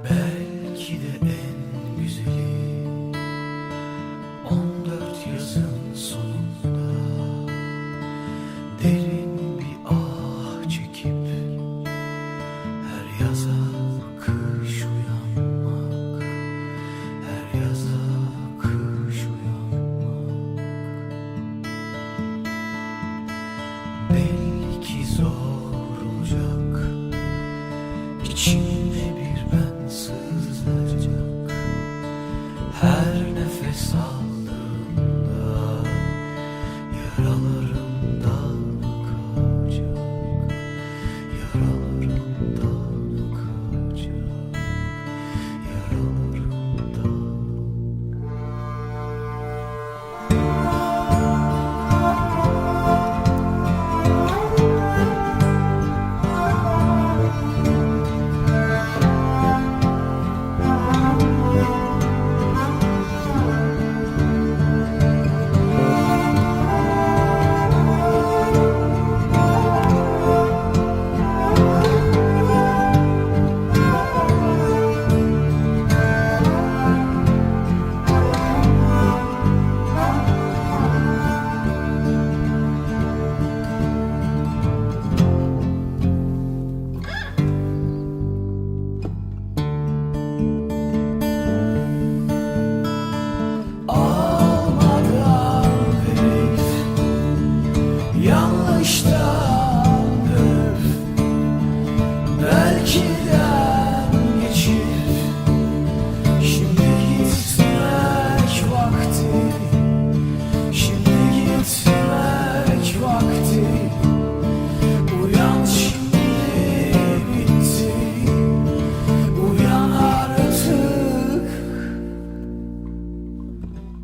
Belki de en güzeli 14 yazın sonunda derin bir ah çekip her yaza kış uyanmak, her yaza kış uyanmak. Belki zor olacak, İçimde bir ben sığacak, her nefes al